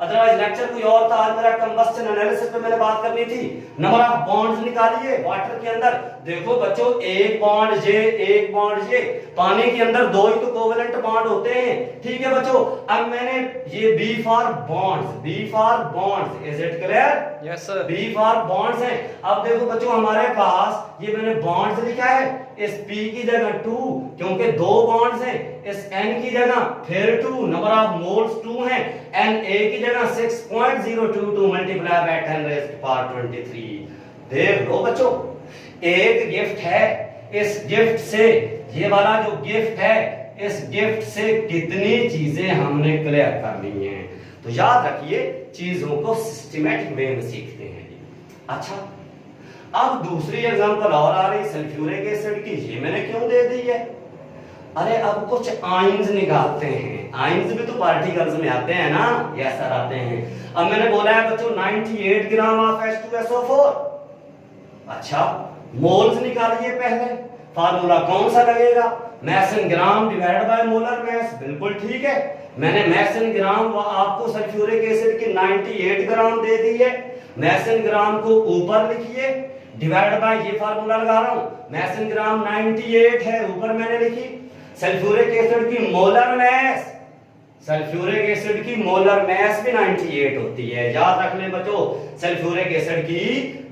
अदरवाइज लेक्चर कोई और था। आज मेरा कंबस्शन एनालिसिस पे मैंने बात करनी थी। नंबर ऑफ बॉन्ड्स निकालिए वाटर के अंदर। देखो बच्चों, एक बॉन्ड ये, एक बॉन्ड ये, पानी के अंदर 2 ही तो कोवेलेंट बॉन्ड होते हैं, ठीक है बच्चों। अब मैंने ये B for bonds, B for bonds, is it clear?
Yes sir.
B for bonds है। अब देखो बच्चों, हमारे पास ये मैंने बॉन्ड्स लिखा है, इस P की जगह 2 क्योंकि 2 बॉन्ड्स हैं, इस N की जगह फिर 2, नंबर ऑफ मोल्स 2 हैं, Na की जगह 6.022 multiply by 10 raise to power 23। देख लो बच्चों, एक गिफ्ट है, इस गिफ्ट से, ये वाला जो गिफ्ट है, इस गिफ्ट से कितनी चीजें हमने क्लियर करनी है। तो याद रखिए, चीजों को सिस्टमैटिक वे में सीखते हैं। अच्छा, अब दूसरी एग्जांपल और आ रही सल्फ्यूरिक एसिड की, ये मैंने क्यों दे दी है। अरे अब कुछ आयंस निकालते हैं, आयंस भी तो पार्टिकल्स में आते हैं ना, यस सर आते हैं। अब मैंने बोला है बच्चों 98 ग्राम ऑफ H2SO4। अच्छा, मोल्स निकालिए पहले, फार्मूला कौन सा लगेगा, mass in gram divided by molar mass, बिल्कुल ठीक है। मैंने मैसन ग्राम आपको सल्फ्यूरिक एसिड की 98 ग्राम दे दी है, मैसन ग्राम को ऊपर लिखिए, डिवाइड बाय ये फार्मूला लगा रहा हूं, मैसन ग्राम 98 है, ऊपर मैंने लिखी सल्फ्यूरिक एसिड की मोलर मास, सल्फ्यूरिक एसिड की मोलर मास भी 98 होती है। याद रख लें बच्चों, सल्फ्यूरिक एसिड की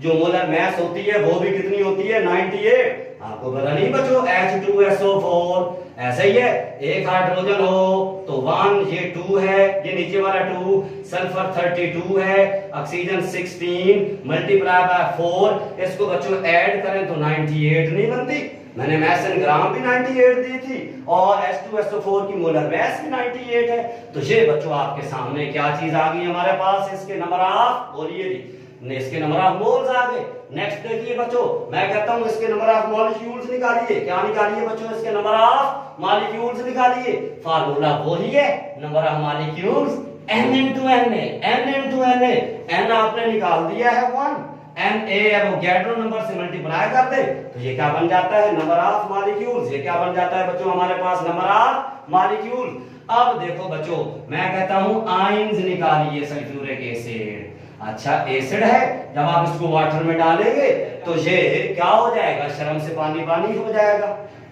जो मोलर मास होती है वो भी कितनी होती है, 98। आपको पता नहीं बच्चों, H2SO4 ऐसा ही है, एक हाइड्रोजन हो तो 1, ये 2 है, ये नीचे वाला 2, सल्फर 32 है, ऑक्सीजन 16 मल्टीप्लाई बाय 4, इसको बच्चों ऐड करें तो 98 नहीं बनती। मैंने मैसन ग्राम भी 98 दी थी और H2SO4 की मोलर मास भी 98 है। तो ये बच्चों आपके सामने क्या चीज आ गई हमारे पास, इसके नंबर ऑफ, बोलिए जी, इसके नंबर ऑफ मोल्स आ गए। नेक्स्ट देखिए बच्चों, मैं कहता हूं इसके नंबर ऑफ मॉलिक्यूल्स निकालिए। क्या निकालिए बच्चों, इसके नंबर ऑफ मॉलिक्यूल्स निकालिए। फार्मूला वही है, number of molecules n into Na, n into Na, n आपने निकाल दिया है 1, Na एवोगैड्रो नंबर से मल्टीप्लाई कर दे तो ये क्या बन जाता है, नंबर ऑफ मॉलिक्यूल्स। ये क्या बन जाता है बच्चों हमारे पास, नंबर ऑफ मॉलिक्यूल। अब देखो बच्चों, मैं कहता हूं आयंस निकालिए सल्फ्यूरिक एसिड। अच्छा एसिड है, जब आप इसको वाटर में डालेंगे तो ये क्या हो जाएगा, शर्म से पानी पानी हो जाएगा,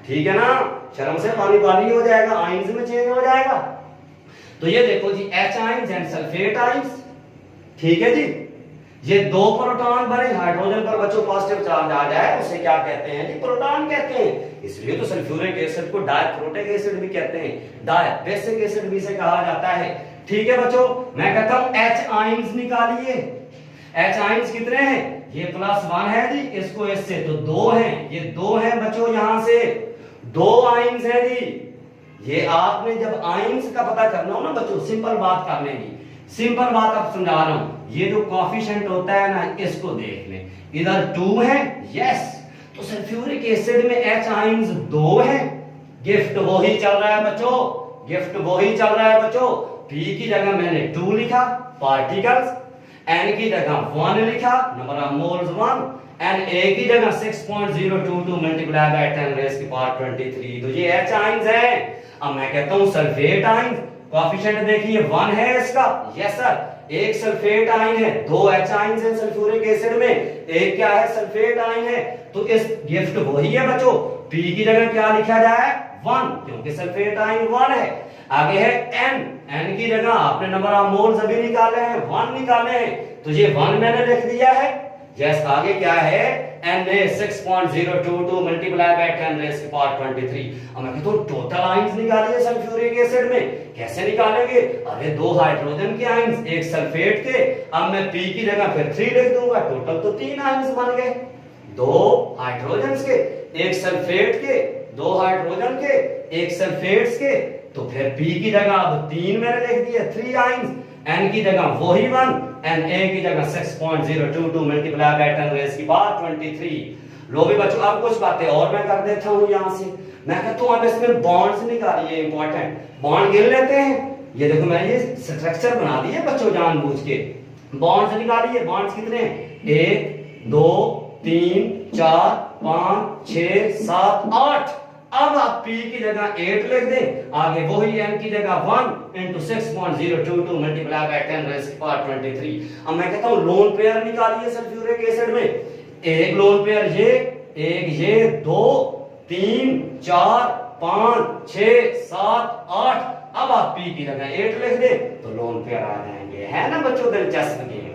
ठीक है ना, शर्म से पानी पानी हो जाएगा, आयंस में चेंज हो जाएगा। तो ये देखो जी H ions and sulphate ions, ठीक है जी। ये दो प्रोटॉन बने, हाइड्रोजन पर बच्चों पॉजिटिव चार्ज आ जाए उसे क्या कहते हैं जी, प्रोटॉन कहते हैं। इसलिए तो सल्फ्यूरिक एसिड को डायप्रोटिक एसिड भी कहते हैं, डायबेसिक एसिड भी से कहा जाता है, ठीक है बच्चों। मैं कहता हूं H आयंस निकालिए। H आयंस कितने हैं, ये +1 है जी, इसको इससे तो 2 हैं, ये 2 हैं बच्चों, यहां से 2 आयंस हैं जी। ये आपने जब आयंस का पता करना हो ना बच्चों, सिंपल बात कर लेंगे, सिंपल बात अब समझा रहा हूं। ये जो कोएफिशिएंट होता है ना, इसको देख लें, इधर 2 है, यस, तो सल्फ्यूरिक एसिड में H आयंस 2 है। गिफ्ट वही चल रहा है बच्चों, गिफ्ट वही चल रहा है बच्चों। P की जगह मैंने 2 लिखा पार्टिकल्स, N की जगह 1 लिखा number of moles 1, and A की जगह 6.022 मल्टीप्लाई बाय 10⁻23। तो ये H आयंस है। अब मैं कहता हूं सल्फेट आयंस, कोएफिशिएंट देखिए 1 है इसका, यस सर, एक सल्फेट आयन है, 2 H आयंस हैं सल्फ्यूरिक एसिड में, एक क्या है सल्फेट आयन है। तो इस गिफ्ट वही है बच्चों, P की जगह क्या लिखा जाए 1, क्योंकि सल्फेट आयन 1 है। आगे है N की जगह आपने नंबर ऑफ मोल्स अभी निकाले हैं, 1 निकाले हैं, तो ये 1 मैंने लिख दिया है, यस। आगे क्या है Na 6.022 मल्टीप्लाई बाय 10⁻23। अब मैं कहता हूं टोटल आयंस निकालिए सल्फ्यूरिक एसिड में। कैसे निकालेंगे, अरे 2 हाइड्रोजन के आयंस, एक सल्फेट के, अब मैं P की जगह फिर 3 लिख दूंगा, टोटल तो 3 आयंस बन गए, 2 हाइड्रोजन के, एक सल्फेट के, 2 हाइड्रोजन के, एक सल्फेट्स के, तो फिर P की जगह अब 3 मैंने लिख दिए, 3 आयंस, N की जगह वही 1, एंड A की जगह 6.022 मल्टीप्लाई बाय 10⁻23। लो भी बच्चों, अब कुछ बातें और मैं कर देता हूं यहां से। मैं कहता हूं अब इसमें बॉन्ड्स निकालिए, इंपॉर्टेंट बॉन्ड गिन लेते हैं। ये देखो मैंने ये स्ट्रक्चर बना दिए बच्चों जानबूझ के। बॉन्ड्स निकालिए, बॉन्ड्स कितने हैं, 1 2 3 4 5 6 7 8। अब आप P की जगह 8 लिख दें, आगे वही N की जगह 1 into 6.022 मल्टीप्लाई बाय 10⁻23। अब मैं कहता हूं लोन पेयर निकालिए सल्फ्यूरिक एसिड में। एक लोन पेयर ये, एक ये, 2 3 4 5 6 7 8। अब आप P की जगह 8 लिख दें तो लोन पेयर आ जाएंगे, है ना बच्चों, दिलचस्प गेम।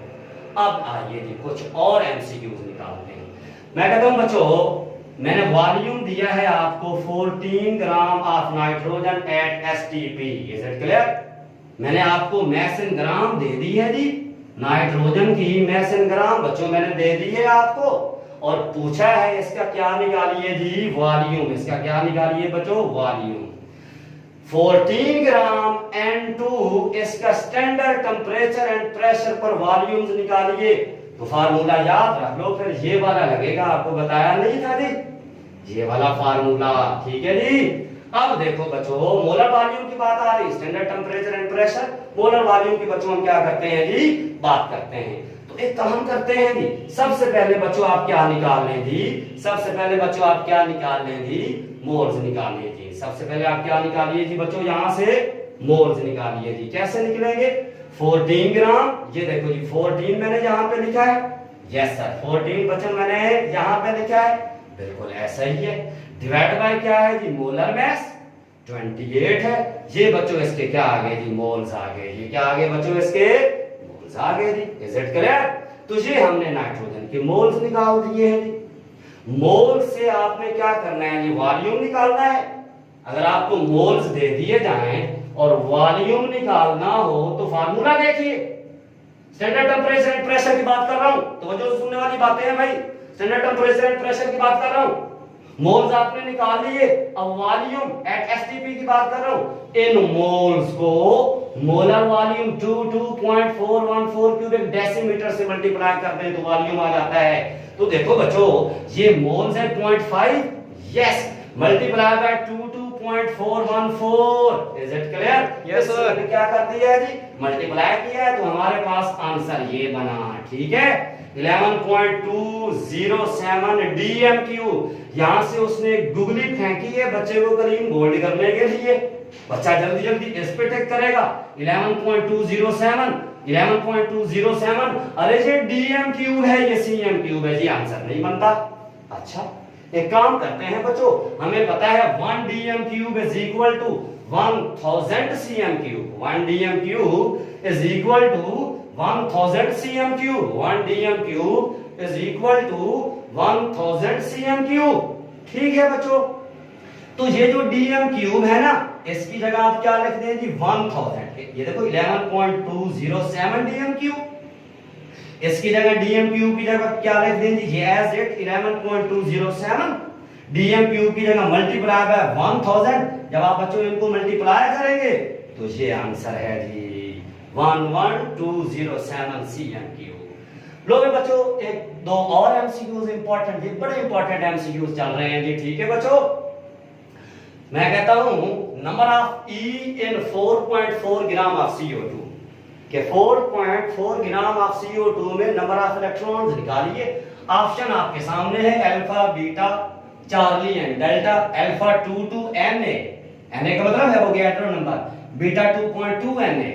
अब आइए जी कुछ और MCQs निकालते हैं। मैं कहता हूं बच्चों, मैंने वॉल्यूम दिया है आपको 14 gram of nitrogen eight STP, is it clear. मैंने आपको मैस इन ग्राम दे दी है जी, नाइट्रोजन की मैस इन ग्राम बच्चों मैंने दे दी है आपको, और पूछा है इसका क्या निकालिए जी, वॉल्यूम। इसका क्या निकालिए बच्चों, वॉल्यूम। 14 ग्राम N2 इसका स्टैंडर्ड टेम्परेचर एंड प्रेशर पर वॉल्यूम्स निकालिए। तो फार्मूला याद रख लो, फिर ये वाला लगेगा, आपको बताया नहीं था जी, ये वाला फार्मूला, ठीक है जी। अब देखो बच्चों, मोलर वॉल्यूम की बात आ रही, standard temperature and pressure, molar volume की बच्चों हम क्या करते हैं जी, बात करते हैं। तो एक काम करते हैं जी, सबसे पहले बच्चों आप क्या निकाल लें जी, सबसे पहले बच्चों आप क्या निकाल लें जी, मोल्स निकालिए जी। सबसे पहले आप क्या निकालिए जी बच्चों, यहां से मोल्स निकालिए जी। कैसे निकलेंगे, 14 ग्राम, ये देखो जी 14 मैंने यहां पे लिखा है, यस सर 14 बच्चों मैंने यहां पे लिखा है, बिल्कुल ऐसा ही है। डिवाइड बाय क्या है जी, मोलर मास 28 है। ये बच्चों इसके क्या आ गए जी, मोल्स आ गए। ये क्या आ गए बच्चों, इसके मोल्स आ गए जी, इज इट क्लियर। तो ये हमने नाइट्रोजन के मोल्स निकाल दिए हैं जी। मोल से आपने क्या करना है जी, वॉल्यूम निकालना है। अगर आपको मोल्स दे दिए जाएं और वॉल्यूम निकालना हो तो फार्मूला देखिए, स्टैंडर्ड टेम्परेचर एंड प्रेशर की बात कर रहा हूं, तो जो सुनने वाली बातें हैं भाई, स्टैंडर्ड टेम्परेचर एंड प्रेशर की बात कर रहा हूं, मोल्स आपने निकाल लिए। अब वॉल्यूम एट STP की बात कर रहा हूं, इन मोल्स को मोलर वॉल्यूम 22.414 क्यूबिक डेसीमीटर से मल्टीप्लाई कर दें तो वॉल्यूम आ जाता है। तो देखो बच्चों, ये मोल्स है 0.5, yes, multiply by 22.414, is it clear. Yes sir, क्या कर दिया है जी, मल्टीप्लाई किया है, तो हमारे पास आंसर ये बना, ठीक है 11.207 DMQ। यहां से उसने गुगली फेंकी है बच्चे को करीम गोल्ड करने के लिए, बच्चा जल्दी जल्दी इस पे टिक करेगा। 11.207 11.207, अरे ये डीएम क्यूब है, ये सीएम क्यूब है जी, आंसर नहीं बनता। अच्छा एक काम करते हैं बच्चों, हमें पता है 1 dm cube is equal to 1000 cm cube. 1 dm cube is equal to 1000 cm cube. 1 dm cube is equal to 1000 cm cube. ठीक है बच्चों, तो ये जो डीएम क्यूब है ना, इसकी जगह आप क्या लिख दें जी 1000। ये देखो 11.207 डीएम क्यूब, इसकी जगह डीएम क्यूब की जगह क्या लिख दें जी, ये एज इट 11.207 डीएम क्यूब की जगह मल्टीप्लाई बाय 1000। जब आप बच्चों इनको मल्टीप्लाई करेंगे तो ये आंसर है जी 11207 सीएम क्यूब। लो बच्चों एक दो और एमसीक्यूज इंपॉर्टेंट, ये बड़े इंपॉर्टेंट एमसीक्यूज चल रहे हैं जी। ठीक है बच्चों, मैं कहता हूं number of E in 4.4 gram of CO2 के 4.4 ग्राम ऑफ CO2 में नंबर ऑफ इलेक्ट्रॉन्स निकालिए। ऑप्शन आपके सामने है, alpha, beta, Charlie and delta. Alpha 2 to Na, Na का मतलब है वो गैटर number, beta 2.2 Na,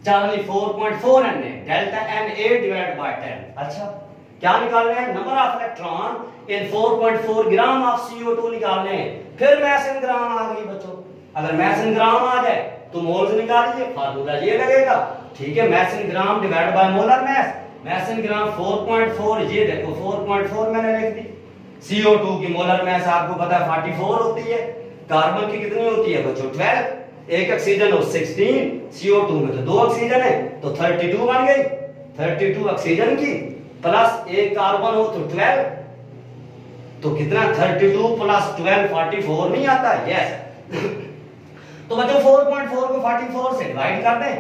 Charlie 4.4 Na, delta Na divide by 10। अच्छा क्या निकालने हैं, number of electron in 4.4 gram of CO2 निकालने हैं। फिर मैस इन ग्राम आ गई बच्चों, अगर मैस इन ग्राम आ जाए तो मोल्स निकालिए, फार्मूला ये लगेगा। ठीक है, mass in gram divide by molar mass. Mass in gram 4.4, ये देखो 4.4 मैंने लिख दी। CO2 की मोलर मैस आपको पता है 44 होती है। कार्बन की कितनी होती है बच्चों 12, एक ऑक्सीजन हो 16, CO2 में तो 2 ऑक्सीजन है तो 32 बन गई। 32 ऑक्सीजन की प्लस एक कार्बन हो तो 12, तो कितना 32 प्लस 12 44 नहीं आता। यस तो बच्चों 4.4 को 44 से डिवाइड कर दें,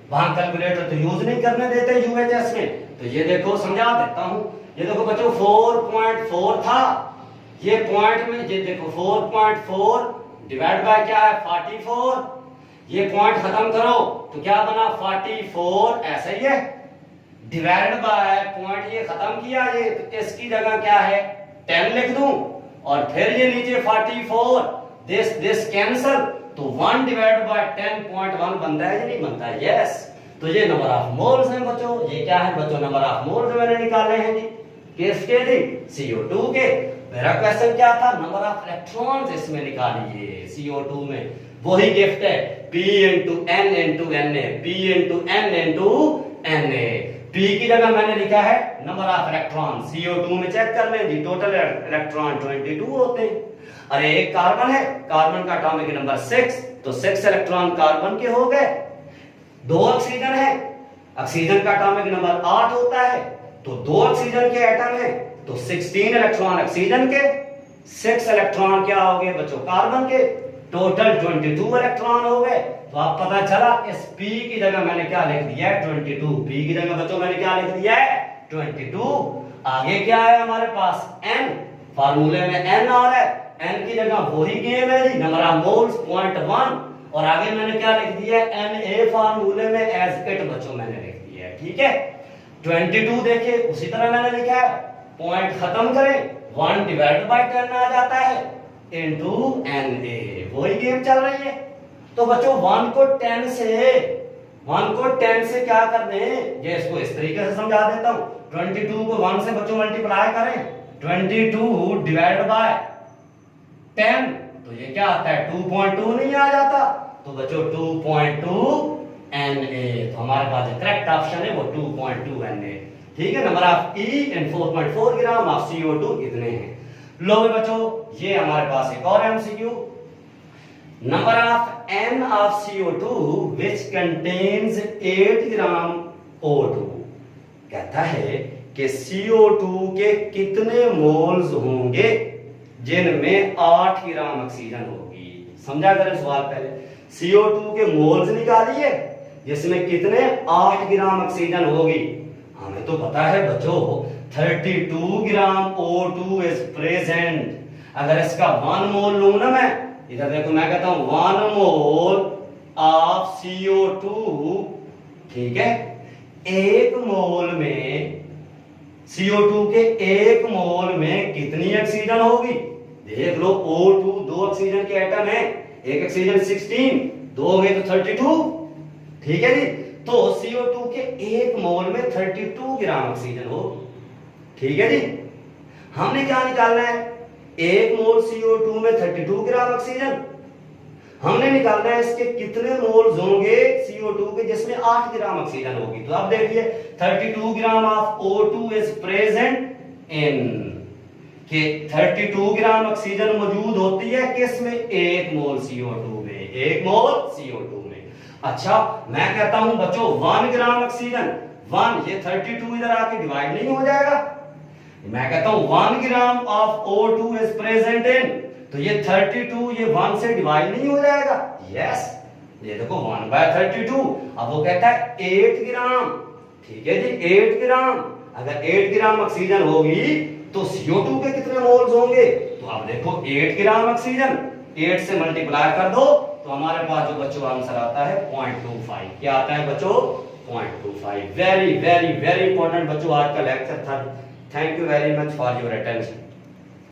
वहां कैलकुलेटर तो यूज नहीं करने देते यूएचएस में, तो ये देखो समझा देता हूं। ये देखो बच्चों 4.4 था, ये पॉइंट में ये देखो 4.4 डिवाइड बाय क्या है 44, ये पॉइंट खत्म करो तो क्या बना 44, ऐसा ही है, डिवाइड बाय पॉइंट ये खत्म किया, ये तो इसकी जगह क्या है 10 लिख दूं, और फिर ये नीचे 44, दिस कैंसल, तो 1 डिवाइड बाय 10.1 बनता है या नहीं बनता है। यस, तो ये नंबर ऑफ मोल्स हैं बच्चों। ये क्या है बच्चों, नंबर ऑफ मोल्स मैंने निकाले हैं जी, किसके जी CO2 के। मेरा क्वेश्चन क्या था, नंबर ऑफ इलेक्ट्रॉन्स इसमें निकालिए CO2 में। वही गिफ्ट है P into N into Na, P into N into Na। P की जगह मैंने लिखा है नंबर ऑफ इलेक्ट्रॉन, CO2 में चेक कर लें जी, टोटल इलेक्ट्रॉन 22 होते हैं। अरे एक कार्बन है, कार्बन का एटॉमिक नंबर 6, तो 6 इलेक्ट्रॉन कार्बन के हो गए। 2 ऑक्सीजन है, ऑक्सीजन का एटॉमिक नंबर 8 होता है, तो 2 ऑक्सीजन के एटम है तो 16 इलेक्ट्रॉन ऑक्सीजन के, 6 इलेक्ट्रॉन क्या हो गए बच्चों कार्बन के, टोटल 22 इलेक्ट्रॉन हो गए। तो आप पता चला इस P की जगह मैंने क्या लिख दिया है 22, P की जगह बच्चों मैंने क्या लिख दिया है 22। आगे क्या है हमारे पास N, फार्मूले में N आ रहा है, N की जगह वही गेम है जी, नंबर ऑफ मोल्स 0.1, और आगे मैंने क्या लिख दिया है Na फार्मूले में एज इट बच्चों मैंने लिख दिया है। ठीक है, 22 देखिए उसी तरह मैंने लिखा है, पॉइंट खत्म करें 1 डिवाइड बाय 10 आ जाता है इनटू Na, वही गेम चल रही है। तो बच्चों 1 को 10 से क्या कर दें, ये इसको इस तरीके से समझा देता हूं। 22 को 1 से बच्चों मल्टीप्लाई करें, 22 डिवाइड बाय 10, तो ये क्या आता है 2.2 नहीं आ जाता, तो बच्चों 2.2 Na, तो हमारे पास करेक्ट ऑप्शन है वो 2.2 Na। ठीक है, number of E in 4.4 gram of CO2 इतने हैं। लो बच्चों ये हमारे पास एक और MCQ, number of N of CO2 which contains 8 gram O2, कहता है कि CO2 के कितने मोल्स होंगे जिनमें 8 ग्राम ऑक्सीजन होगी। समझा करें सवाल पहले, CO2 के मोल्स निकालिए जिसमें कितने 8 ग्राम ऑक्सीजन होगी। हमें तो पता है बच्चों 32 ग्राम O2 इज प्रेजेंट। अगर इसका 1 मोल लूं ना मैं, इधर देखो मैं कहता हूं 1 मोल ऑफ CO2, ठीक है, 1 मोल में CO2 के 1 मोल में कितनी ऑक्सीजन होगी, देख लो O2 2 ऑक्सीजन के एटम है, एक ऑक्सीजन 16, दो हो गए तो 32, ठीक है जी। तो CO2 के एक मोल में 32 ग्राम ऑक्सीजन हो, ठीक है जी। हमने क्या निकालना है, एक मोल CO2 में 32 ग्राम ऑक्सीजन, हमने निकालना है इसके कितने मोल्स होंगे CO2 के जिसमें 8 ग्राम ऑक्सीजन होगी। तो अब देखिए 32 gram of O2 is present in, कि 32 ग्राम ऑक्सीजन मौजूद होती है किसमें, एक मोल CO2 में, एक मोल CO2 में। अच्छा मैं कहता हूं बच्चों 1 ग्राम ऑक्सीजन, 1 ये 32 इधर आके डिवाइड नहीं हो जाएगा, मैं कहता हूं 1 gram of O2 is present in, तो ये 32 ये 1 से डिवाइड नहीं हो जाएगा, यस ये देखो 1/32। अब वो कहता है 8 ग्राम, ठीक है जी 8 ग्राम, अगर 8 ग्राम ऑक्सीजन होगी तो CO2 के कितने मोल्स होंगे, तो अब देखो 8 ग्राम ऑक्सीजन 8 से मल्टीप्लाई कर दो तो हमारे पास जो बच्चों आंसर आता है 0.25, क्या आता है बच्चों 0.25। वेरी वेरी वेरी इंपॉर्टेंट बच्चों आज का लेक्चर था। Thank you very much for your attention.